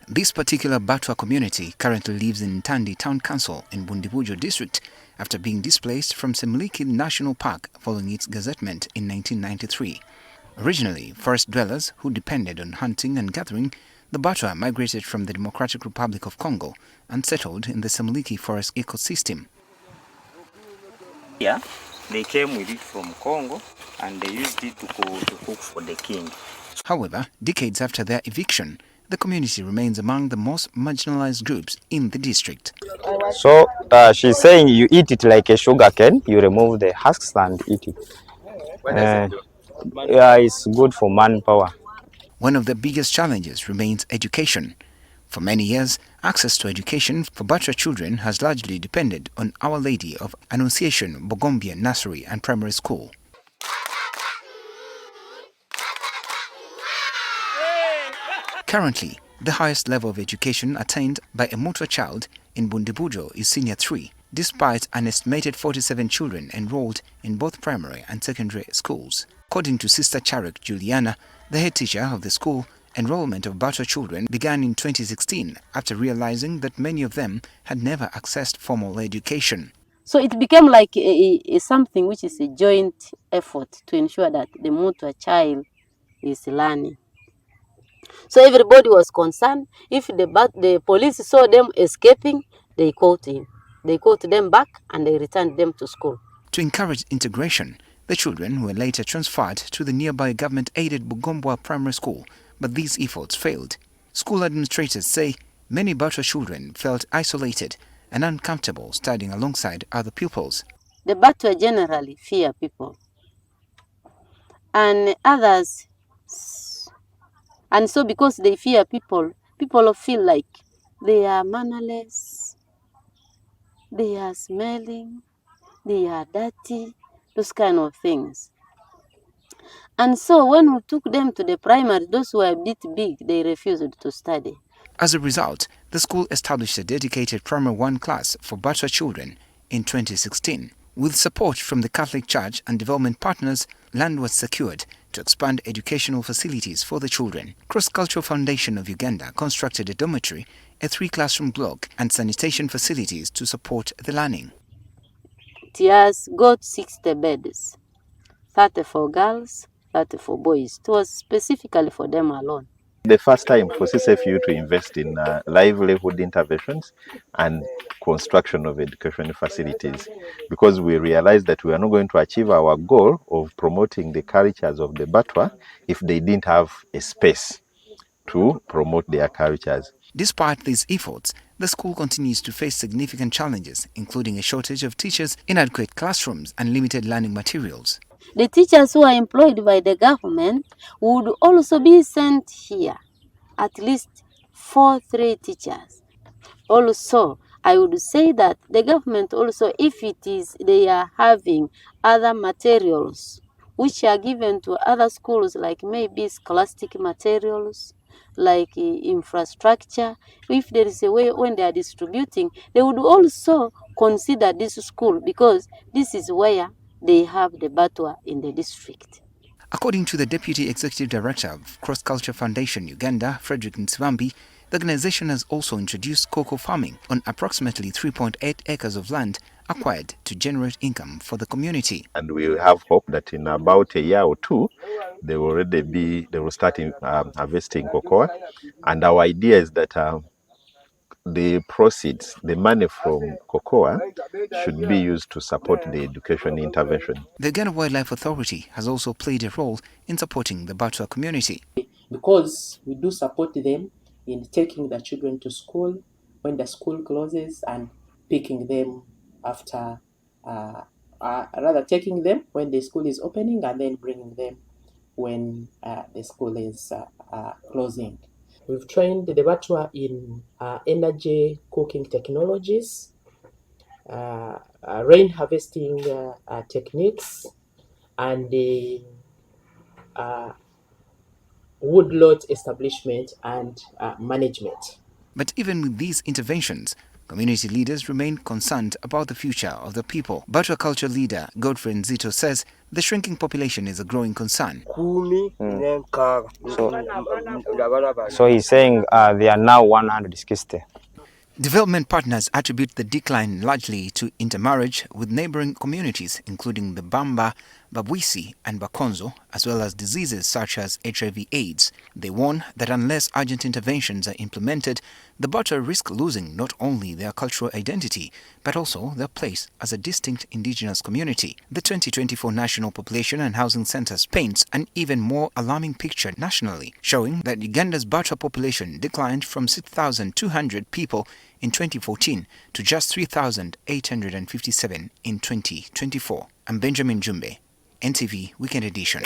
This particular Batwa community currently lives in Tandi Town Council in Bundibugyo District after being displaced from Semuliki National Park following its gazettement in 1993. Originally forest dwellers who depended on hunting and gathering, the Batwa migrated from the Democratic Republic of Congo and settled in the Semuliki forest ecosystem. Yeah, they came with it from Congo and they used it to cook for the king. However, decades after their eviction, the community remains among the most marginalized groups in the district. So she's saying you eat it like a sugar cane, you remove the husks and eat it. Yeah, it's good for manpower. One of the biggest challenges remains education. For many years, access to education for Batwa children has largely depended on Our Lady of Annunciation Bogombia Nursery and Primary School. Currently, the highest level of education attained by a Mutwa child in Bundibugyo is Senior 3, despite an estimated 47 children enrolled in both primary and secondary schools. According to Sister Charek Juliana, the head teacher of the school, enrollment of Batwa children began in 2016 after realizing that many of them had never accessed formal education. So it became like something which is a joint effort to ensure that the Mutwa child is learning. So everybody was concerned. If the police saw them escaping, they caught him. They caught them back and they returned them to school. To encourage integration, the children were later transferred to the nearby government-aided Bugombwa Primary School, but these efforts failed. School administrators say many Batwa children felt isolated and uncomfortable studying alongside other pupils. The Batwa generally fear people, and others, and so because they fear people, people feel like they are mannerless, they are smelling, they are dirty, those kind of things. And so when we took them to the primary, those who were a bit big, they refused to study. As a result, the school established a dedicated Primary 1 class for Batwa children in 2016. With support from the Catholic Church and development partners, land was secured to expand educational facilities for the children. Cross-Cultural Foundation of Uganda constructed a dormitory, a 3-classroom block and sanitation facilities to support the learning. It has got 60 beds, 30 for girls, 30 for boys. It was specifically for them alone. The first time for CCFU to invest in livelihood interventions and construction of education facilities, because we realized that we are not going to achieve our goal of promoting the cultures of the Batwa if they didn't have a space to promote their cultures. Despite these efforts, the school continues to face significant challenges, including a shortage of teachers, inadequate classrooms, and limited learning materials. The teachers who are employed by the government would also be sent here, at least 3 teachers. Also, I would say that the government also, if it is they are having other materials which are given to other schools, like maybe scholastic materials, like infrastructure, if there is a way when they are distributing, they would also consider this school, because this is where they have the Batwa in the district. According to the Deputy Executive Director of Cross-Culture Foundation Uganda, Frederick Nsibambi, the organization has also introduced cocoa farming on approximately 3.8 acres of land acquired to generate income for the community. And we have hope that in about a year or two, they will start harvesting cocoa. And our idea is that the proceeds, the money from cocoa, should be used to support the education intervention. The Uganda Wildlife Authority has also played a role in supporting the Batwa community. Because we do support them in taking the children to school when the school closes and picking them after, rather taking them when the school is opening and then bringing them when the school is closing. We've trained the Batwa in energy cooking technologies, rain harvesting techniques, and woodlot establishment and management. But even with these interventions, Community leaders remain concerned about the future of the people. Batwa culture leader Godfrey Nzito says the shrinking population is a growing concern. So he's saying they are now 160. Development partners attribute the decline largely to intermarriage with neighboring communities, including the Bamba, Babwisi, and Bakonzo, as well as diseases such as HIV/AIDS. They warn that unless urgent interventions are implemented, the Batwa risk losing not only their cultural identity, but also their place as a distinct indigenous community. The 2024 National Population and Housing Census paints an even more alarming picture nationally, showing that Uganda's Batwa population declined from 6,200 people in 2014 to just 3,857 in 2024. I'm Benjamin Jumbe, NTV Weekend Edition.